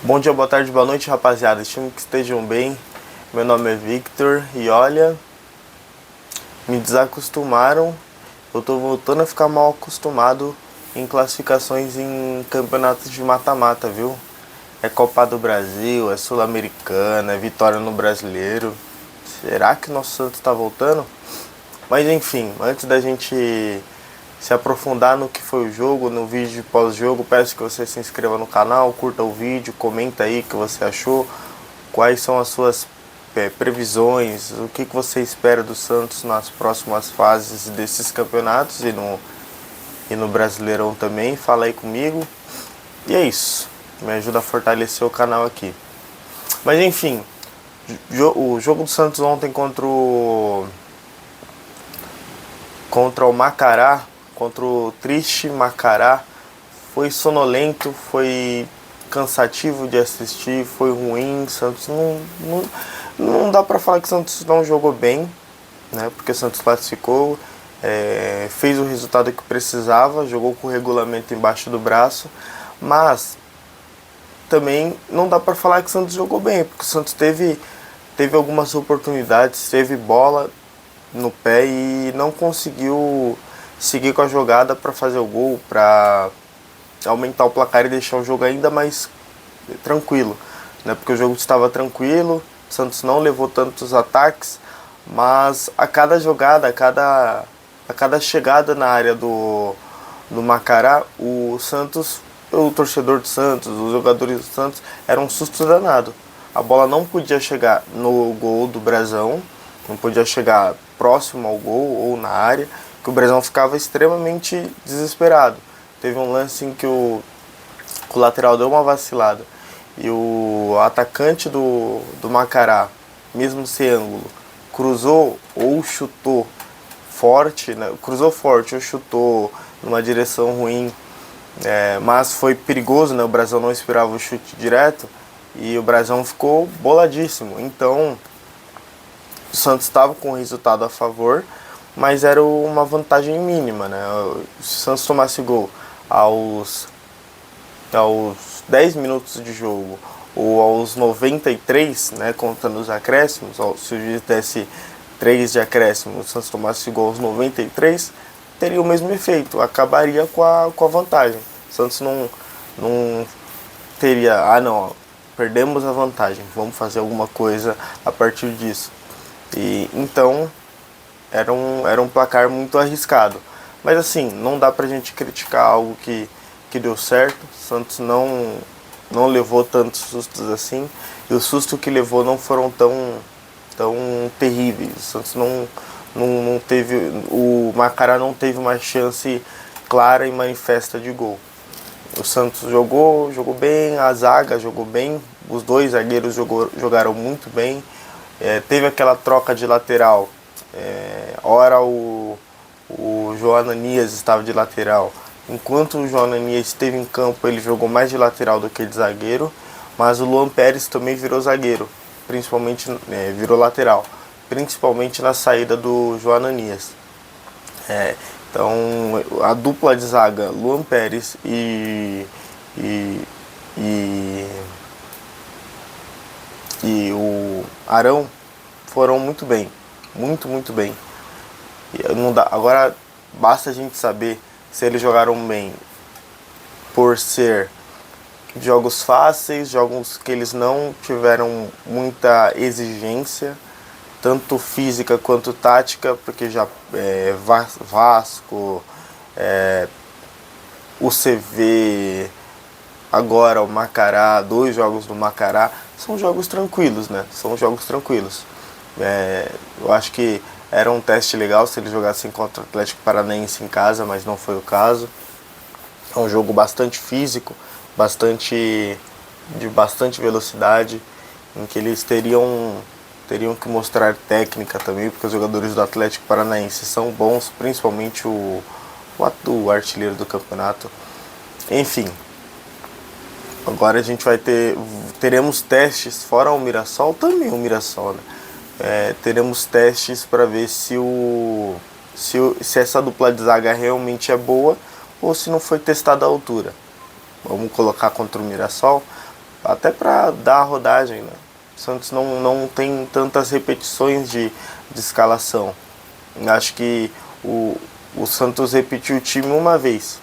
Bom dia, boa tarde, boa noite, rapaziada. Espero que estejam bem. Meu nome é Victor e olha, me desacostumaram. Eu tô voltando a ficar mal acostumado em classificações em campeonatos de mata-mata, viu? É Copa do Brasil, é Sul-Americana, é vitória no Brasileiro. Será que nosso Santos tá voltando? Mas enfim, antes da gente se aprofundar no que foi o jogo, no vídeo de pós-jogo, peço que você se inscreva no canal, curta o vídeo, comenta aí o que você achou, quais são as suas previsões, o que você espera do Santos nas próximas fases desses campeonatos e no Brasileirão também, fala aí comigo. E é isso, me ajuda a fortalecer o canal aqui. Mas enfim, o jogo do Santos ontem contra o Macará, contra o triste Macará, foi sonolento, foi cansativo de assistir, foi ruim. Santos não dá pra falar que o Santos não jogou bem, né? Porque o Santos classificou, fez o resultado que precisava, jogou com o regulamento embaixo do braço, mas também não dá pra falar que o Santos jogou bem, porque o Santos teve algumas oportunidades, teve bola no pé e não conseguiu seguir com a jogada para fazer o gol, para aumentar o placar e deixar o jogo ainda mais tranquilo, né? Porque o jogo estava tranquilo, o Santos não levou tantos ataques, mas a cada jogada, a cada chegada na área do Macará, o torcedor do Santos, os jogadores do Santos, era um susto danado. A bola não podia chegar no gol do Brasão, não podia chegar próximo ao gol ou na área, que o Brasão ficava extremamente desesperado. Teve um lance em que o lateral deu uma vacilada e o atacante do Macará, mesmo sem ângulo, cruzou ou chutou forte, né? Cruzou forte ou chutou numa direção ruim, mas foi perigoso, né? O Brasão não esperava o chute direto e o Brasão ficou boladíssimo. Então o Santos estava com o resultado a favor, mas era uma vantagem mínima, né? Se o Santos tomasse gol aos 10 minutos de jogo ou aos 93, né, contando os acréscimos, se o juiz desse 3 de acréscimo, o Santos tomasse gol aos 93, teria o mesmo efeito, acabaria com a vantagem. O Santos não teria, perdemos a vantagem, vamos fazer alguma coisa a partir disso. E então era um placar muito arriscado. Mas assim, não dá pra gente criticar algo que deu certo. O Santos não levou tantos sustos assim. E o susto que levou não foram tão terríveis. O Santos não teve. O Macará não teve uma chance clara e manifesta de gol. O Santos jogou bem, a zaga jogou bem, os dois zagueiros jogaram muito bem. Teve aquela troca de lateral, ora o João Ananias estava de lateral, enquanto o João Ananias esteve em campo ele jogou mais de lateral do que de zagueiro, mas o Luan Pérez também virou zagueiro, principalmente virou lateral, principalmente na saída do João Ananias. Então a dupla de zaga, Luan Pérez e o Arão foram muito bem, muito bem. Não dá, agora basta a gente saber se eles jogaram bem por ser jogos fáceis, jogos que eles não tiveram muita exigência, tanto física quanto tática, porque já Vasco, o CV, agora o Macará, 2 jogos do Macará, são jogos tranquilos, né? São jogos tranquilos. Eu acho que era um teste legal se eles jogassem contra o Atlético Paranaense em casa, mas não foi o caso. É um jogo bastante físico, de bastante velocidade, em que eles teriam que mostrar técnica também, porque os jogadores do Atlético Paranaense são bons, principalmente o artilheiro do campeonato. Enfim, agora a gente teremos testes, fora o Mirassol, também o Mirassol, né? Teremos testes para ver se essa dupla de zaga realmente é boa ou se não foi testada a altura. Vamos colocar contra o Mirassol. até para dar a rodagem, né? O Santos não tem tantas repetições de escalação. Acho que o Santos repetiu o time uma vez,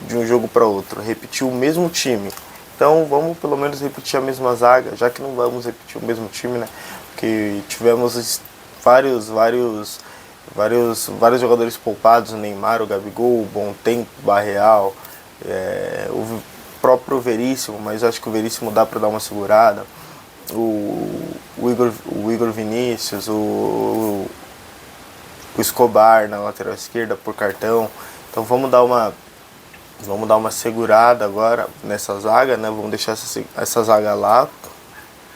de um jogo para outro, repetiu o mesmo time. Então vamos pelo menos repetir a mesma zaga, já que não vamos repetir o mesmo time, né? Porque tivemos vários jogadores poupados, o Neymar, o Gabigol, o Bom Tempo, o Barreal, o próprio Veríssimo, mas acho que o Veríssimo dá para dar uma segurada. O Igor Vinícius, o Escobar na lateral esquerda por cartão. Então vamos dar uma segurada agora nessa zaga, né? Vamos deixar essa zaga lá.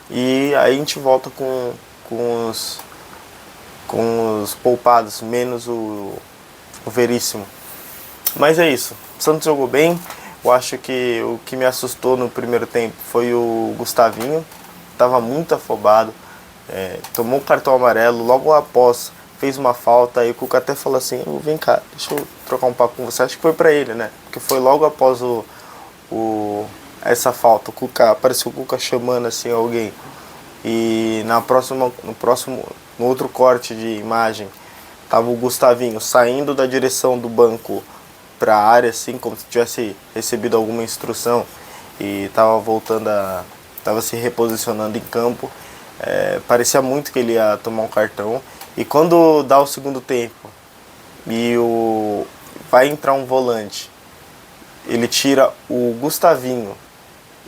E aí a gente volta com os poupados, menos o Veríssimo. Mas é isso. O Santos jogou bem. Eu acho que o que me assustou no primeiro tempo foi o Gustavinho. Estava muito afobado. Tomou um cartão amarelo logo após. Fez uma falta, e o Cuca até falou assim, vem cá, deixa eu trocar um papo com você. Acho que foi pra ele, né? Porque foi logo após essa falta. Apareceu o Cuca chamando assim alguém. E no outro corte de imagem, tava o Gustavinho saindo da direção do banco pra área, assim, como se tivesse recebido alguma instrução. E tava se reposicionando em campo. Parecia muito que ele ia tomar um cartão. E quando dá o segundo tempo e vai entrar um volante, ele tira o Gustavinho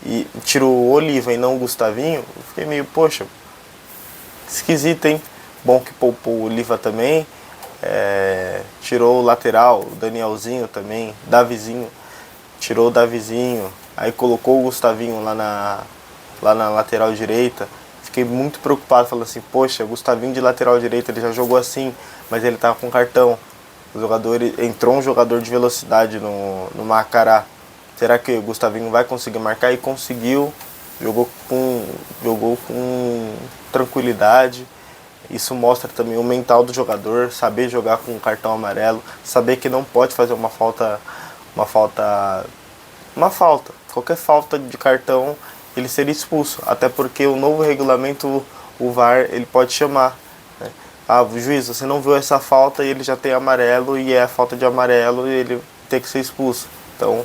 e tira o Oliva e não o Gustavinho, eu fiquei meio, poxa, esquisito, hein? Bom que poupou o Oliva também, tirou o lateral, o Danielzinho também, Davizinho, tirou o Davizinho, aí colocou o Gustavinho lá na lateral direita. Fiquei muito preocupado, falando assim, poxa, o Gustavinho de lateral direito, ele já jogou assim, mas ele tava com cartão. Entrou um jogador de velocidade no Macará. Será que o Gustavinho vai conseguir marcar? E conseguiu, jogou com tranquilidade. Isso mostra também o mental do jogador, saber jogar com um cartão amarelo, saber que não pode fazer uma falta. Qualquer falta de cartão, ele seria expulso, até porque o novo regulamento, o VAR, ele pode chamar, né? Juiz, você não viu essa falta e ele já tem amarelo, e é a falta de amarelo e ele tem que ser expulso. Então,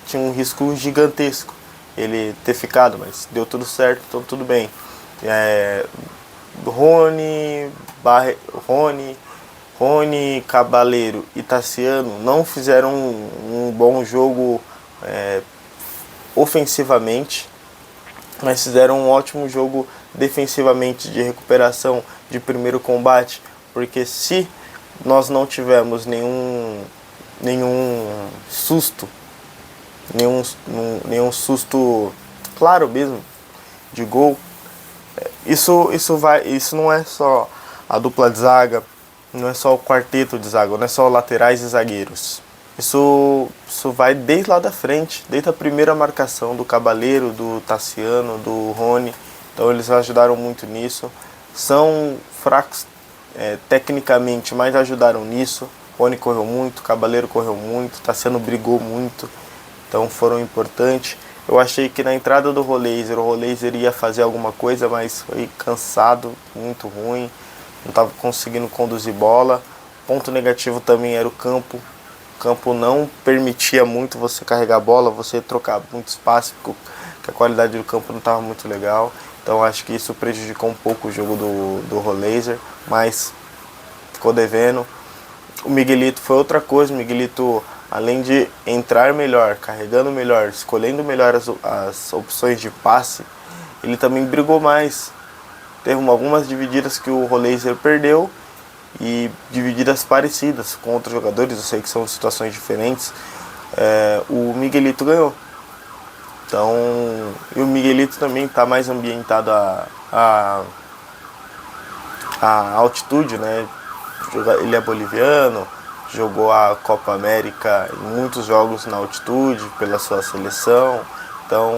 tinha um risco gigantesco ele ter ficado, mas deu tudo certo, então tudo bem. Rony, Cabaleiro e Tassiano não fizeram um bom jogo ofensivamente, mas fizeram um ótimo jogo defensivamente, de recuperação, de primeiro combate, porque se nós não tivermos nenhum susto, nenhum susto claro mesmo de gol, isso não é só a dupla de zaga, não é só o quarteto de zaga, não é só laterais e zagueiros. Isso vai desde lá da frente, desde a primeira marcação do Cabaleiro, do Tassiano, do Rony. Então eles ajudaram muito nisso. São fracos tecnicamente, mas ajudaram nisso. Rony correu muito, Cabaleiro correu muito, Tassiano brigou muito. Então foram importantes. Eu achei que na entrada do Roleiser, o Roleiser ia fazer alguma coisa, mas foi cansado, muito ruim. Não estava conseguindo conduzir bola. Ponto negativo também era o campo. O campo não permitia muito você carregar a bola, você trocar muito espaço, porque a qualidade do campo não estava muito legal. Então acho que isso prejudicou um pouco o jogo do Roleiser, mas ficou devendo. O Miguelito foi outra coisa. O Miguelito, além de entrar melhor, carregando melhor, escolhendo melhor as opções de passe, ele também brigou mais. Teve algumas divididas que o Roleiser perdeu, e divididas parecidas com outros jogadores, eu sei que são situações diferentes, o Miguelito ganhou. Então, e o Miguelito também está mais ambientado à altitude, né? Ele é boliviano, jogou a Copa América em muitos jogos na altitude pela sua seleção, então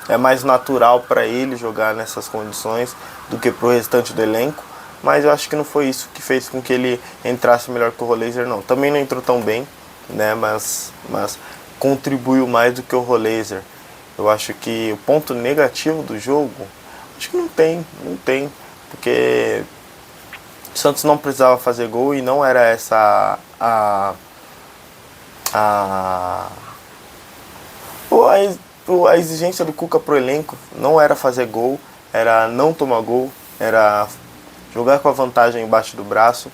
é mais natural para ele jogar nessas condições do que para o restante do elenco. Mas eu acho que não foi isso que fez com que ele entrasse melhor que o Roleiser, não. Também não entrou tão bem, né? Mas contribuiu mais do que o Roleiser. Eu acho que o ponto negativo do jogo, acho que não tem, porque o Santos não precisava fazer gol e não era essa a a exigência do Cuca pro elenco, não era fazer gol, era não tomar gol, era jogar com a vantagem embaixo do braço,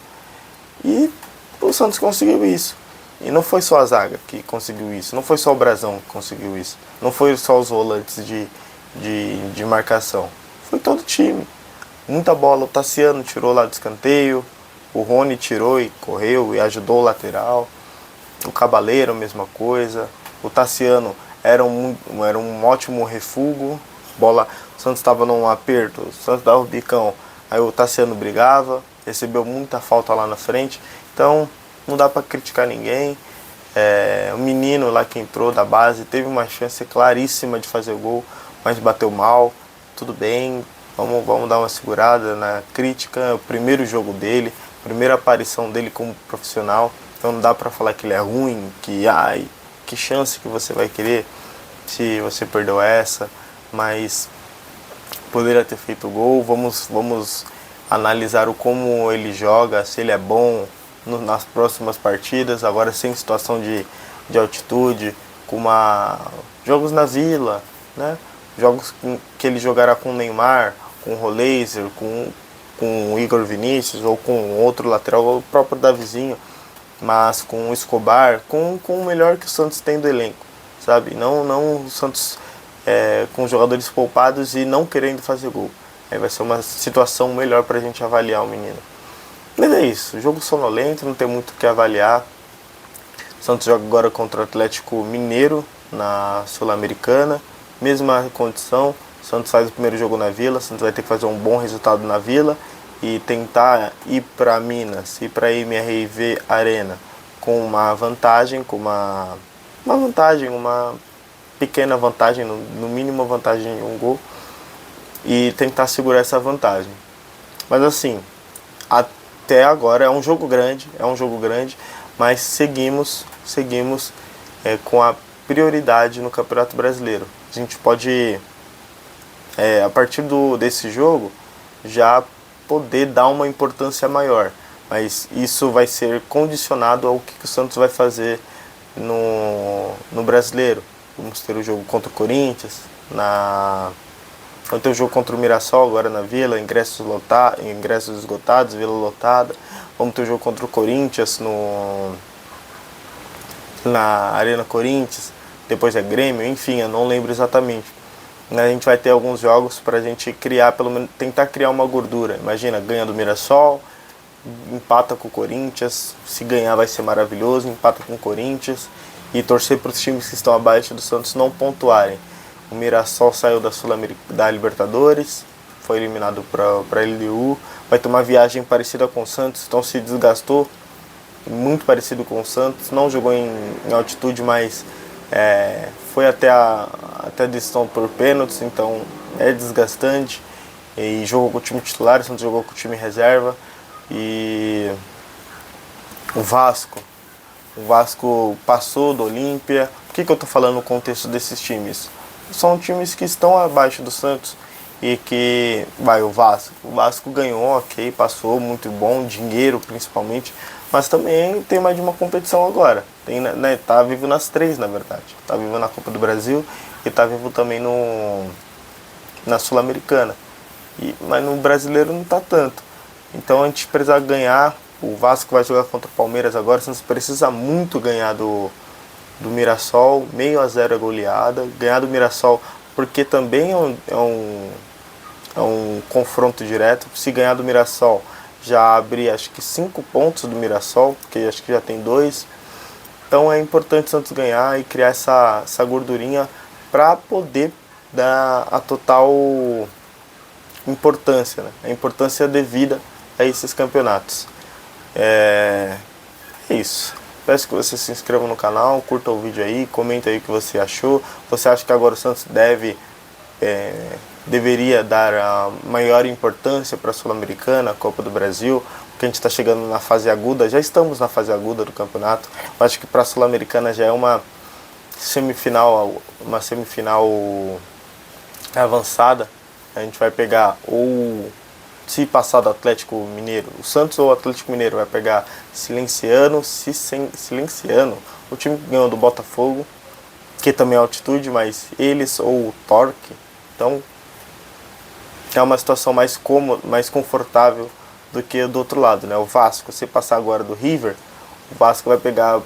e o Santos conseguiu isso. E não foi só a zaga que conseguiu isso, não foi só o Brasão que conseguiu isso, não foi só os volantes de marcação, foi todo o time. Muita bola, o Tassiano tirou lá do escanteio, o Rony tirou e correu e ajudou o lateral, o Cabaleiro a mesma coisa, o Tassiano era um ótimo refúgio, bola, o Santos estava num aperto, o Santos dava o bicão, aí o Tassiano brigava, recebeu muita falta lá na frente, então não dá para criticar ninguém. O menino lá que entrou da base teve uma chance claríssima de fazer o gol, mas bateu mal, tudo bem, vamos dar uma segurada na crítica, é o primeiro jogo dele, primeira aparição dele como profissional, então não dá para falar que ele é ruim, que chance que você vai querer se você perdeu essa, mas poderia ter feito o gol. Vamos analisar como ele joga, se ele é bom nas próximas partidas, agora sem situação de altitude, jogos na Vila, né? Jogos que ele jogará com o Neymar, com o Roleiser, com o Igor Vinícius ou com outro lateral, ou o próprio Davizinho, mas com o Escobar, com o melhor que o Santos tem do elenco, sabe? Não o Santos com jogadores poupados e não querendo fazer gol. Aí vai ser uma situação melhor pra gente avaliar o menino. Mas é isso, jogo sonolento, não tem muito o que avaliar. O Santos joga agora contra o Atlético Mineiro na Sul-Americana, mesma condição. O Santos faz o primeiro jogo na Vila, o Santos vai ter que fazer um bom resultado na Vila e tentar ir para Minas, ir para a MRV Arena com uma vantagem, uma pequena vantagem, no mínimo uma vantagem de um gol, e tentar segurar essa vantagem. Mas assim, até agora é um jogo grande, mas seguimos com a prioridade no Campeonato Brasileiro. A gente pode, a partir desse jogo, já poder dar uma importância maior, mas isso vai ser condicionado ao que o Santos vai fazer no Brasileiro. Vamos ter o jogo contra o Corinthians, vamos ter o jogo contra o Mirassol agora na Vila, ingressos esgotados, Vila lotada. Vamos ter o jogo contra o Corinthians na Arena Corinthians, depois é Grêmio, enfim, eu não lembro exatamente. A gente vai ter alguns jogos para a gente criar, pelo menos tentar criar uma gordura. Imagina, ganha do Mirassol, empata com o Corinthians, se ganhar vai ser maravilhoso, empata com o Corinthians, e torcer para os times que estão abaixo do Santos não pontuarem. O Mirassol saiu da Libertadores, foi eliminado para a LDU, vai ter uma viagem parecida com o Santos, então se desgastou, muito parecido com o Santos, não jogou em altitude, mas foi até a decisão por pênaltis, então é desgastante, e jogou com o time titular, o Santos jogou com o time reserva. E o Vasco passou do Olímpia. Por que eu estou falando no contexto desses times? São times que estão abaixo do Santos e que o Vasco ganhou, ok, passou, muito bom, dinheiro principalmente, mas também tem mais de uma competição agora. Tá vivo nas três, na verdade. Tá vivo na Copa do Brasil e tá vivo também na Sul-Americana. Mas no Brasileiro não tá tanto. Então a gente precisa ganhar. O Vasco vai jogar contra o Palmeiras agora. O Santos precisa muito ganhar do Mirassol. 0-0 é goleada. Ganhar do Mirassol, porque também é um confronto direto. Se ganhar do Mirassol, já abre acho que 5 pontos do Mirassol, porque acho que já tem 2. Então é importante o Santos ganhar e criar essa gordurinha para poder dar a total importância, né? A importância devida a esses campeonatos. É isso. Peço que você se inscreva no canal, curta o vídeo aí, comenta aí o que você achou. Você acha que agora o Santos deveria dar a maior importância para a Sul-Americana, a Copa do Brasil, porque a gente está chegando na fase aguda, já estamos na fase aguda do campeonato. Eu acho que para a Sul-Americana já é uma semifinal, uma semifinal avançada, a gente vai pegar, ou se passar do Atlético Mineiro, o Santos ou o Atlético Mineiro vai pegar Silenciano, Silenciano, o time que ganhou do Botafogo, que também é altitude, mas eles ou o Torque, então é uma situação mais cômoda, mais confortável do que do outro lado, né? O Vasco, se passar agora do River, o Vasco vai pegar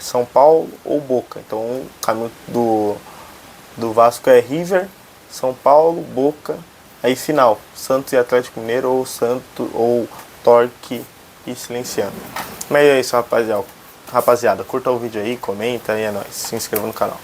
São Paulo ou Boca, então o caminho do Vasco é River, São Paulo, Boca, aí final, Santos e Atlético Mineiro, ou Santos, ou Torque e Silenciano. Mas é isso, rapaziada. Curta o vídeo aí, comenta e é nóis. Se inscreva no canal.